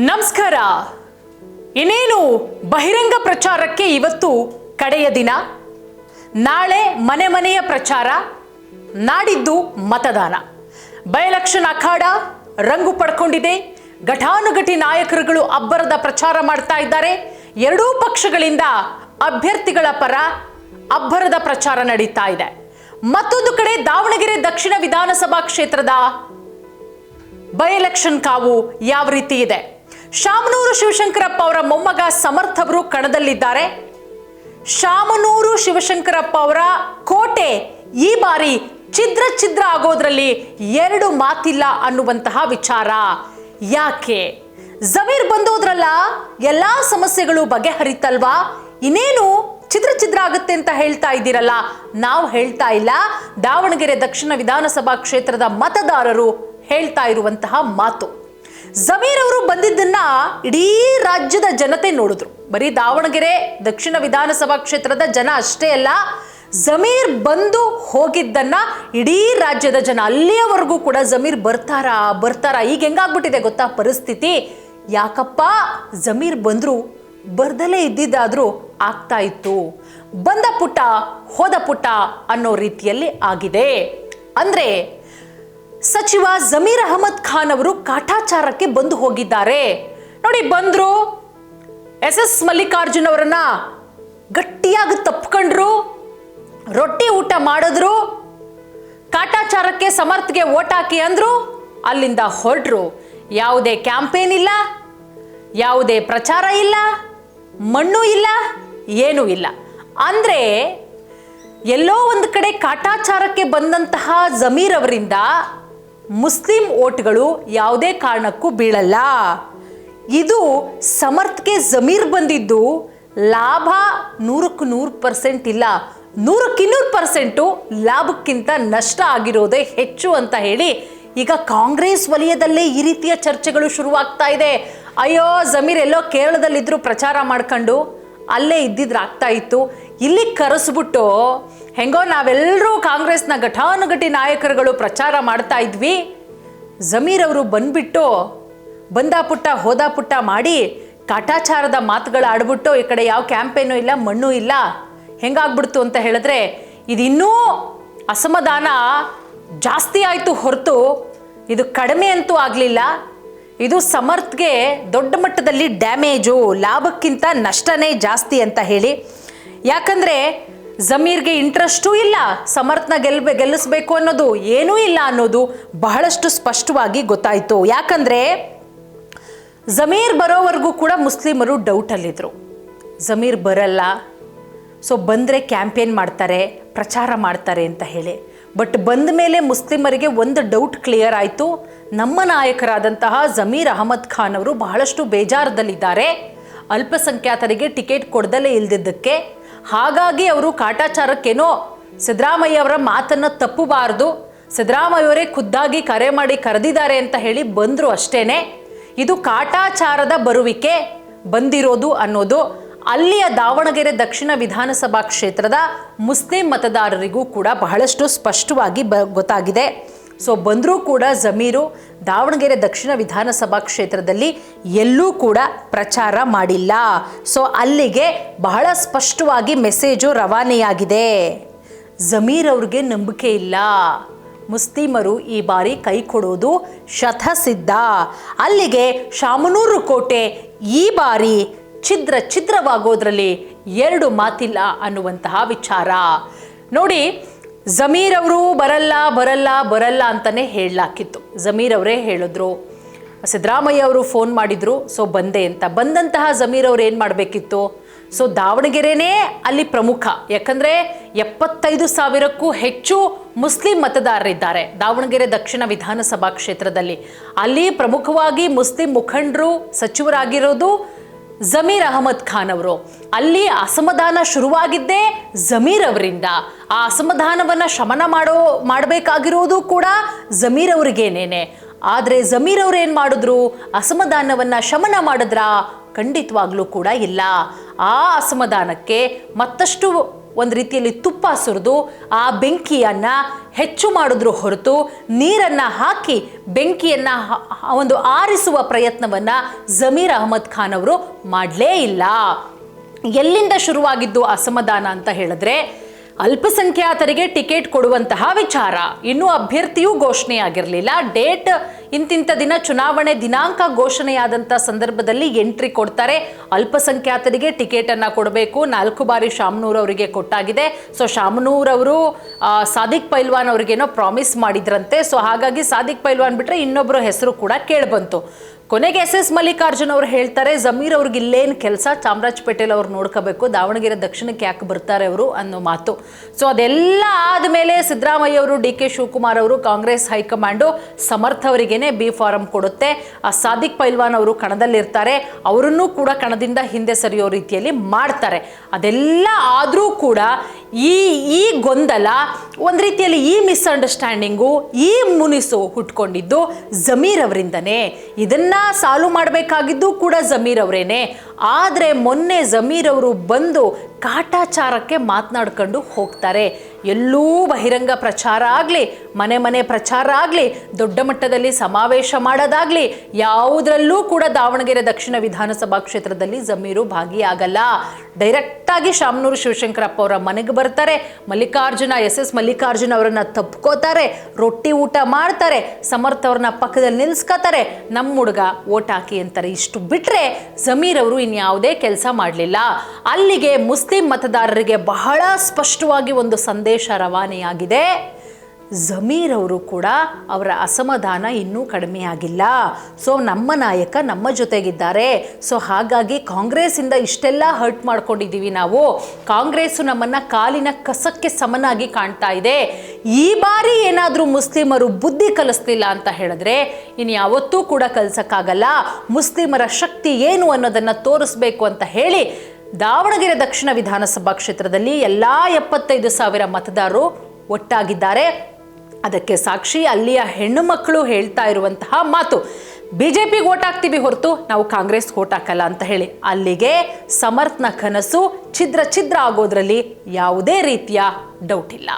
ನಮಸ್ಕಾರ. ಇನ್ನೇನು ಬಹಿರಂಗ ಪ್ರಚಾರಕ್ಕೆ ಇವತ್ತು ಕಡೆಯ ದಿನ. ನಾಳೆ ಮನೆ ಮನೆಯ ಪ್ರಚಾರ, ನಾಡಿದ್ದು ಮತದಾನ. ಬೈ ಎಲೆಕ್ಷನ್ ಅಖಾಡ ರಂಗು ಪಡ್ಕೊಂಡಿದೆ. ಘಟಾನುಘಟಿ ನಾಯಕರುಗಳು ಅಬ್ಬರದ ಪ್ರಚಾರ ಮಾಡ್ತಾ ಇದ್ದಾರೆ. ಎರಡೂ ಪಕ್ಷಗಳಿಂದ ಅಭ್ಯರ್ಥಿಗಳ ಪರ ಅಬ್ಬರದ ಪ್ರಚಾರ ನಡೀತಾ ಇದೆ. ಮತ್ತೊಂದು ಕಡೆ ದಾವಣಗೆರೆ ದಕ್ಷಿಣ ವಿಧಾನಸಭಾ ಕ್ಷೇತ್ರದ ಬೈ ಎಲೆಕ್ಷನ್ ಕಾವು ಯಾವ ರೀತಿ ಇದೆ? ಶಾಮನೂರು ಶಿವಶಂಕರಪ್ಪ ಅವರ ಮೊಮ್ಮಗ ಸಮರ್ಥ್ ಅವರು ಕಣದಲ್ಲಿದ್ದಾರೆ. ಶಾಮನೂರು ಶಿವಶಂಕರಪ್ಪ ಅವರ ಕೋಟೆ ಈ ಬಾರಿ ಛಿದ್ರ ಆಗೋದ್ರಲ್ಲಿ ಎರಡು ಮಾತಿಲ್ಲ ಅನ್ನುವಂತಹ ವಿಚಾರ. ಯಾಕೆ? ಜಮೀರ್ ಬಂದೋದ್ರಲ್ಲ, ಎಲ್ಲಾ ಸಮಸ್ಯೆಗಳು ಬಗೆಹರಿತಲ್ವಾ? ಇನ್ನೇನು ಛಿದ್ರ ಆಗುತ್ತೆ ಅಂತ ಹೇಳ್ತಾ ಇದ್ದೀರಲ್ಲ. ನಾವು ಹೇಳ್ತಾ ಇಲ್ಲ, ದಾವಣಗೆರೆ ದಕ್ಷಿಣ ವಿಧಾನಸಭಾ ಕ್ಷೇತ್ರದ ಮತದಾರರು ಹೇಳ್ತಾ ಇರುವಂತಹ ಮಾತು. ಜಮೀರ್ ಅವರು ಬಂದಿದ್ದನ್ನ ಇಡೀ ರಾಜ್ಯದ ಜನತೆ ನೋಡಿದ್ರು. ಬರೀ ದಾವಣಗೆರೆ ದಕ್ಷಿಣ ವಿಧಾನಸಭಾ ಕ್ಷೇತ್ರದ ಜನ ಅಷ್ಟೇ ಅಲ್ಲ, ಜಮೀರ್ ಬಂದು ಹೋಗಿದ್ದನ್ನ ಇಡೀ ರಾಜ್ಯದ ಜನ, ಅಲ್ಲಿಯವರೆಗೂ ಕೂಡ ಜಮೀರ್ ಬರ್ತಾರಾ ಈಗ ಹೆಂಗಾಗ್ಬಿಟ್ಟಿದೆ ಗೊತ್ತಾ ಪರಿಸ್ಥಿತಿ? ಯಾಕಪ್ಪ ಜಮೀರ್ ಬಂದ್ರು, ಬರ್ದಲೇ ಇದ್ದಿದ್ದಾದ್ರೂ ಆಗ್ತಾ ಇತ್ತು. ಬಂದ ಪುಟ್ಟ ಹೋದ ಪುಟ್ಟ ಅನ್ನೋ ರೀತಿಯಲ್ಲಿ ಆಗಿದೆ. ಅಂದ್ರೆ ಸಚಿವ ಜಮೀರ್ ಅಹಮದ್ ಖಾನ್ ಅವರು ಕಾಟಾಚಾರಕ್ಕೆ ಬಂದು ಹೋಗಿದ್ದಾರೆ. ನೋಡಿ, ಬಂದ್ರು, ಎಸ್ ಮಲ್ಲಿಕಾರ್ಜುನ್ ಅವರನ್ನ ಗಟ್ಟಿಯಾಗಿ ತಪ್ಕೊಂಡ್ರು, ರೊಟ್ಟಿ ಊಟ ಮಾಡಿದ್ರು, ಕಾಟಾಚಾರಕ್ಕೆ ಸಮರ್ಥ್ಗೆ ಓಟ್ ಹಾಕಿ ಅಂದ್ರು, ಅಲ್ಲಿಂದ ಹೊರಟ್ರು. ಯಾವುದೇ ಕ್ಯಾಂಪೇನ್ ಇಲ್ಲ, ಯಾವುದೇ ಪ್ರಚಾರ ಇಲ್ಲ, ಮಣ್ಣು ಇಲ್ಲ, ಏನೂ ಇಲ್ಲ. ಅಂದ್ರೆ ಎಲ್ಲೋ ಒಂದು ಕಡೆ ಕಾಟಾಚಾರಕ್ಕೆ ಬಂದಂತಹ ಜಮೀರ್ ಅವರಿಂದ ಮುಸ್ಲಿಂ ಓಟ್ಗಳು ಯಾವುದೇ ಕಾರಣಕ್ಕೂ ಬೀಳಲ್ಲ. ಇದು ಸಮರ್ಥ್ಗೆ ಜಮೀರ್ ಬಂದಿದ್ದು ಲಾಭ 100% ಇಲ್ಲ, 100% ಲಾಭಕ್ಕಿಂತ ನಷ್ಟ ಆಗಿರೋದೇ ಹೆಚ್ಚು ಅಂತ ಹೇಳಿ ಈಗ ಕಾಂಗ್ರೆಸ್ ವಲಯದಲ್ಲೇ ಈ ರೀತಿಯ ಚರ್ಚೆಗಳು ಶುರುವಾಗ್ತಾ ಇದೆ. ಅಯ್ಯೋ, ಜಮೀರ್ ಎಲ್ಲೋ ಕೇರಳದಲ್ಲಿದ್ರು ಪ್ರಚಾರ ಮಾಡ್ಕೊಂಡು ಅಲ್ಲೇ ಇದ್ದಿದ್ರೆ ಆಗ್ತಾ ಇತ್ತು, ಇಲ್ಲಿ ಕರೆಸ್ಬಿಟ್ಟು ಹೆಂಗೋ ನಾವೆಲ್ಲರೂ ಕಾಂಗ್ರೆಸ್ನ ಘಟಾನುಘಟಿ ನಾಯಕರುಗಳು ಪ್ರಚಾರ ಮಾಡ್ತಾ ಇದ್ವಿ, ಜಮೀರ್ ಅವರು ಬಂದ್ಬಿಟ್ಟು ಬಂದ ಪುಟ್ಟ ಹೋದ ಪುಟ್ಟ ಮಾಡಿ ಕಾಟಾಚಾರದ ಮಾತುಗಳು ಆಡ್ಬಿಟ್ಟು ಈ ಕಡೆ ಯಾವ ಕ್ಯಾಂಪೇನು ಇಲ್ಲ, ಮಣ್ಣು ಇಲ್ಲ, ಹೆಂಗಾಗ್ಬಿಡ್ತು ಅಂತ ಹೇಳಿದ್ರೆ ಇದಿನ್ನೂ ಅಸಮಾಧಾನ ಜಾಸ್ತಿ ಆಯಿತು ಹೊರತು ಇದು ಕಡಿಮೆ ಅಂತೂ ಆಗಲಿಲ್ಲ. ಇದು ಸಮರ್ಥ್ಗೆ ದೊಡ್ಡ ಮಟ್ಟದಲ್ಲಿ ಡ್ಯಾಮೇಜು, ಲಾಭಕ್ಕಿಂತ ನಷ್ಟನೇ ಜಾಸ್ತಿ ಅಂತ ಹೇಳಿ. ಯಾಕಂದರೆ ಜಮೀರ್ಗೆ ಇಂಟ್ರೆಸ್ಟೂ ಇಲ್ಲ, ಸಮರ್ಥ್ನ ಗೆಲ್ಲಿಸ್ಬೇಕು ಅನ್ನೋದು ಏನೂ ಇಲ್ಲ ಅನ್ನೋದು ಬಹಳಷ್ಟು ಸ್ಪಷ್ಟವಾಗಿ ಗೊತ್ತಾಯಿತು. ಯಾಕಂದರೆ ಜಮೀರ್ ಬರೋವರೆಗೂ ಕೂಡ ಮುಸ್ಲಿಮರು ಡೌಟಲ್ಲಿದ್ದರು, ಜಮೀರ್ ಬರಲ್ಲ, ಸೊ ಬಂದರೆ ಕ್ಯಾಂಪೇನ್ ಮಾಡ್ತಾರೆ, ಪ್ರಚಾರ ಮಾಡ್ತಾರೆ ಅಂತ ಹೇಳಿ. ಬಟ್ ಬಂದ ಮೇಲೆ ಮುಸ್ಲಿಮರಿಗೆ ಒಂದು ಡೌಟ್ ಕ್ಲಿಯರ್ ಆಯಿತು, ನಮ್ಮ ನಾಯಕರಾದಂತಹ ಜಮೀರ್ ಅಹಮದ್ ಖಾನ್ ಅವರು ಬಹಳಷ್ಟು ಬೇಜಾರದಲ್ಲಿದ್ದಾರೆ ಅಲ್ಪಸಂಖ್ಯಾತರಿಗೆ ಟಿಕೆಟ್ ಕೊಡದಲೇ ಇಲ್ದಿದ್ದಕ್ಕೆ. ಹಾಗಾಗಿ ಅವರು ಕಾಟಾಚಾರಕ್ಕೇನೋ ಸಿದ್ದರಾಮಯ್ಯ ಅವರ ಮಾತನ್ನು ತಪ್ಪಬಾರದು, ಸಿದ್ದರಾಮಯ್ಯವರೇ ಖುದ್ದಾಗಿ ಕರೆ ಮಾಡಿ ಕರೆದಿದ್ದಾರೆ ಅಂತ ಹೇಳಿ ಬಂದರು ಅಷ್ಟೇನೆ. ಇದು ಕಾಟಾಚಾರದ ಬರುವಿಕೆ ಬಂದಿರೋದು ಅನ್ನೋದು ಅಲ್ಲಿಯ ದಾವಣಗೆರೆ ದಕ್ಷಿಣ ವಿಧಾನಸಭಾ ಕ್ಷೇತ್ರದ ಮುಸ್ಲಿಂ ಮತದಾರರಿಗೂ ಕೂಡ ಬಹಳಷ್ಟು ಸ್ಪಷ್ಟವಾಗಿ ಗೊತ್ತಾಗಿದೆ. ಸೊ ಬಂದರೂ ಕೂಡ ಜಮೀರು ದಾವಣಗೆರೆ ದಕ್ಷಿಣ ವಿಧಾನಸಭಾ ಕ್ಷೇತ್ರದಲ್ಲಿ ಎಲ್ಲೂ ಕೂಡ ಪ್ರಚಾರ ಮಾಡಿಲ್ಲ. ಸೊ ಅಲ್ಲಿಗೆ ಬಹಳ ಸ್ಪಷ್ಟವಾಗಿ ಮೆಸೇಜು ರವಾನೆಯಾಗಿದೆ. ಜಮೀರ್ ಅವ್ರಿಗೆ ನಂಬಿಕೆ ಇಲ್ಲ, ಮುಸ್ಲಿಮರು ಈ ಬಾರಿ ಕೈ ಕೊಡೋದು ಶತಸಿದ್ಧ. ಅಲ್ಲಿಗೆ ಶಾಮನೂರು ಕೋಟೆ ಈ ಬಾರಿ ಛಿದ್ರವಾಗೋದ್ರಲ್ಲಿ ಎರಡು ಮಾತಿಲ್ಲ ಅನ್ನುವಂತಹ ವಿಚಾರ. ನೋಡಿ, ಜಮೀರ್ ಅವರು ಬರಲ್ಲ ಅಂತಾನೆ ಹೇಳಲಾಕಿತ್ತು. ಜಮೀರ್ ಅವರೇ ಹೇಳಿದ್ರು, ಸಿದ್ದರಾಮಯ್ಯ ಅವರು ಫೋನ್ ಮಾಡಿದ್ರು, ಸೊ ಬಂದೆ ಅಂತ. ಬಂದಂತಹ ಜಮೀರ್ ಅವ್ರು ಏನು ಮಾಡಬೇಕಿತ್ತು? ಸೊ ದಾವಣಗೆರೆನೇ ಅಲ್ಲಿ ಪ್ರಮುಖ, ಯಾಕಂದರೆ 75,000ಕ್ಕೂ ಹೆಚ್ಚು ಮುಸ್ಲಿಂ ಮತದಾರರಿದ್ದಾರೆ ದಾವಣಗೆರೆ ದಕ್ಷಿಣ ವಿಧಾನಸಭಾ ಕ್ಷೇತ್ರದಲ್ಲಿ. ಅಲ್ಲಿ ಪ್ರಮುಖವಾಗಿ ಮುಸ್ಲಿಂ ಮುಖಂಡರು ಸಚಿವರಾಗಿರೋದು ಜಮೀರ್ ಅಹಮದ್ ಖಾನ್ ಅವರು. ಅಲ್ಲಿ ಅಸಮಾಧಾನ ಶುರುವಾಗಿದ್ದೇ ಜಮೀರ್ ಅವರಿಂದ. ಆ ಅಸಮಾಧಾನವನ್ನು ಶಮನ ಮಾಡಬೇಕಾಗಿರೋದು ಕೂಡ ಜಮೀರ್ ಅವ್ರಿಗೇನೇನೆ. ಆದರೆ ಜಮೀರ್ ಅವ್ರು ಏನು ಮಾಡಿದ್ರು? ಅಸಮಾಧಾನವನ್ನು ಶಮನ ಮಾಡಿದ್ರಾ? ಖಂಡಿತವಾಗ್ಲೂ ಕೂಡ ಇಲ್ಲ. ಆ ಅಸಮಾಧಾನಕ್ಕೆ ಮತ್ತಷ್ಟು ಒಂದು ರೀತಿಯಲ್ಲಿ ತುಪ್ಪ ಸುರಿದು ಆ ಬೆಂಕಿಯನ್ನು ಹೆಚ್ಚು ಮಾಡಿದ್ರು ಹೊರತು ನೀರನ್ನು ಹಾಕಿ ಬೆಂಕಿಯನ್ನು ಒಂದು ಆರಿಸುವ ಪ್ರಯತ್ನವನ್ನು ಜಮೀರ್ ಅಹ್ಮದ್ ಖಾನ್ ಅವರು ಮಾಡಲೇ ಇಲ್ಲ. ಎಲ್ಲಿಂದ ಶುರುವಾಗಿದ್ದು ಅಸಮಾಧಾನ ಅಂತ ಹೇಳಿದ್ರೆ, ಅಲ್ಪಸಂಖ್ಯಾತರಿಗೆ ಟಿಕೆಟ್ ಕೊಡುವಂತಹ ವಿಚಾರ, ಇನ್ನೂ ಅಭ್ಯರ್ಥಿಯೂ ಘೋಷಣೆಯಾಗಿರಲಿಲ್ಲ. ಡೇಟ್ ಇಂತಿಂಥ ದಿನ ಚುನಾವಣೆ ದಿನಾಂಕ ಘೋಷಣೆಯಾದಂಥ ಸಂದರ್ಭದಲ್ಲಿ ಎಂಟ್ರಿ ಕೊಡ್ತಾರೆ. ಅಲ್ಪಸಂಖ್ಯಾತರಿಗೆ ಟಿಕೆಟನ್ನು ಕೊಡಬೇಕು. 4 ಬಾರಿ ಶಾಮನೂರ್ ಅವರಿಗೆ ಕೊಟ್ಟಾಗಿದೆ. ಸೊ ಶಾಮನೂರ್ ಅವರು ಸಾದಿಕ್ ಪೈಲ್ವಾನ್ ಅವ್ರಿಗೇನೋ ಪ್ರಾಮಿಸ್ ಮಾಡಿದ್ರಂತೆ. ಸೊ ಹಾಗಾಗಿ ಸಾದಿಕ್ ಪೈಲ್ವಾನ್ ಬಿಟ್ಟರೆ ಇನ್ನೊಬ್ಬರ ಹೆಸರು ಕೂಡ ಕೇಳಿಬಂತು. ಕೊನೆಗೆ SS ಮಲ್ಲಿಕಾರ್ಜುನ್ ಅವರು ಹೇಳ್ತಾರೆ, ಜಮೀರ್ ಅವ್ರಿಗೆ ಇಲ್ಲೇನು ಕೆಲಸ, ಚಾಮರಾಜಪೇಟೆಯಲ್ಲಿ ಅವ್ರು ನೋಡ್ಕೋಬೇಕು, ದಾವಣಗೆರೆ ದಕ್ಷಿಣಕ್ಕೆ ಯಾಕೆ ಬರ್ತಾರೆ ಅವರು ಅನ್ನೋ ಮಾತು. ಸೊ ಅದೆಲ್ಲ ಆದಮೇಲೆ ಸಿದ್ದರಾಮಯ್ಯ ಅವರು, DK ಶಿವಕುಮಾರ್ ಅವರು, ಕಾಂಗ್ರೆಸ್ ಹೈಕಮಾಂಡು ಸಮರ್ಥ ಅವರಿಗೇನೆ B ಫಾರಂ ಕೊಡುತ್ತೆ. ಆ ಸಾದಿಕ್ ಪೈಲ್ವಾನ್ ಅವರು ಕಣದಲ್ಲಿರ್ತಾರೆ, ಅವರನ್ನು ಕೂಡ ಕಣದಿಂದ ಹಿಂದೆ ಸರಿಯೋ ರೀತಿಯಲ್ಲಿ ಮಾಡ್ತಾರೆ. ಅದೆಲ್ಲ ಆದರೂ ಕೂಡ ಈ ಗೊಂದಲ, ಒಂದು ರೀತಿಯಲ್ಲಿ ಈ ಮಿಸ್ಅಂಡರ್ಸ್ಟ್ಯಾಂಡಿಂಗು, ಈ ಮುನಿಸು ಹುಟ್ಕೊಂಡಿದ್ದು ಜಮೀರ್ ಅವರಿಂದನೇ. ಇದನ್ನ ಸಾಲ್ವ್ ಮಾಡಬೇಕಾಗಿದ್ದು ಕೂಡ ಜಮೀರ್ ಅವರೇನೆ. ಆದರೆ ಮೊನ್ನೆ ಜಮೀರ್ ಅವರು ಬಂದು ಕಾಟಾಚಾರಕ್ಕೆ ಮಾತನಾಡ್ಕೊಂಡು ಹೋಗ್ತಾರೆ. ಎಲ್ಲೂ ಬಹಿರಂಗ ಪ್ರಚಾರ ಆಗಲಿ, ಮನೆ ಮನೆ ಪ್ರಚಾರ ಆಗಲಿ, ದೊಡ್ಡ ಮಟ್ಟದಲ್ಲಿ ಸಮಾವೇಶ ಮಾಡೋದಾಗಲಿ, ಯಾವುದರಲ್ಲೂ ಕೂಡ ದಾವಣಗೆರೆ ದಕ್ಷಿಣ ವಿಧಾನಸಭಾ ಕ್ಷೇತ್ರದಲ್ಲಿ ಜಮೀರು ಭಾಗಿಯಾಗಲ್ಲ. ಡೈರೆಕ್ಟಾಗಿ ಶಾಮನೂರು ಶಿವಶಂಕರಪ್ಪ ಅವರ ಮನೆಗೆ ಬರ್ತಾರೆ. ಮಲ್ಲಿಕಾರ್ಜುನ, SS ಮಲ್ಲಿಕಾರ್ಜುನ ಅವರನ್ನ ತಪ್ಕೋತಾರೆ, ರೊಟ್ಟಿ ಊಟ ಮಾಡ್ತಾರೆ, ಸಮರ್ಥ ಅವ್ರನ್ನ ಪಕ್ಕದಲ್ಲಿ ನಿಲ್ಸ್ಕೋತಾರೆ, ನಮ್ಮ ಹುಡುಗ ಓಟ್ ಹಾಕಿ ಅಂತಾರೆ. ಇಷ್ಟು ಬಿಟ್ಟರೆ ಜಮೀರ್ ಅವರು ಇನ್ಯಾವುದೇ ಕೆಲಸ ಮಾಡಲಿಲ್ಲ. ಅಲ್ಲಿಗೆ ಮುಸ್ಲಿಂ ಮತದಾರರಿಗೆ ಬಹಳ ಸ್ಪಷ್ಟವಾಗಿ ಒಂದು ಸಂದೇಶ ರವಾನೆಯಾಗಿದೆ. ಜಮೀರ್ ಅವರು ಕೂಡ ಅವರ ಅಸಮಾಧಾನ ಇನ್ನೂ ಕಡಿಮೆಯಾಗಿಲ್ಲ. ಸೊ ನಮ್ಮ ನಾಯಕ ನಮ್ಮ ಜೊತೆಗಿದ್ದಾರೆ. ಸೊ ಹಾಗಾಗಿ ಕಾಂಗ್ರೆಸ್ಸಿಂದ ಇಷ್ಟೆಲ್ಲ ಹರ್ಟ್ ಮಾಡ್ಕೊಂಡಿದ್ದೀವಿ ನಾವು, ಕಾಂಗ್ರೆಸ್ಸು ನಮ್ಮನ್ನು ಕಾಲಿನ ಕಸಕ್ಕೆ ಸಮನಾಗಿ ಕಾಣ್ತಾ ಇದೆ. ಈ ಬಾರಿ ಏನಾದರೂ ಮುಸ್ಲಿಮರು ಬುದ್ಧಿ ಕಲಿಸ್ಲಿಲ್ಲ ಅಂತ ಹೇಳಿದ್ರೆ ಇನ್ನು ಯಾವತ್ತೂ ಕೂಡ ಕಲಿಸಕ್ಕಾಗಲ್ಲ. ಮುಸ್ಲಿಮರ ಶಕ್ತಿ ಏನು ಅನ್ನೋದನ್ನು ತೋರಿಸ್ಬೇಕು ಅಂತ ಹೇಳಿ ದಾವಣಗೆರೆ ದಕ್ಷಿಣ ವಿಧಾನಸಭಾ ಕ್ಷೇತ್ರದಲ್ಲಿ ಎಲ್ಲ 75,000 ಮತದಾರರು ಒಟ್ಟಾಗಿದ್ದಾರೆ. ಅದಕ್ಕೆ ಸಾಕ್ಷಿ ಅಲ್ಲಿಯ ಹೆಣ್ಣು ಮಕ್ಕಳು ಹೇಳ್ತಾ ಇರುವಂತಹ ಮಾತು, BJPಗೆ ಓಟ್ ಹಾಕ್ತೀವಿ ಹೊರತು ನಾವು ಕಾಂಗ್ರೆಸ್ಗೆ ಓಟ್ ಹಾಕಲ್ಲ ಅಂತ ಹೇಳಿ. ಅಲ್ಲಿಗೆ ಸಮರ್ಥನ ಕನಸು ಛಿದ್ರ ಆಗೋದ್ರಲ್ಲಿ ಯಾವುದೇ ರೀತಿಯ ಡೌಟ್ ಇಲ್ಲ.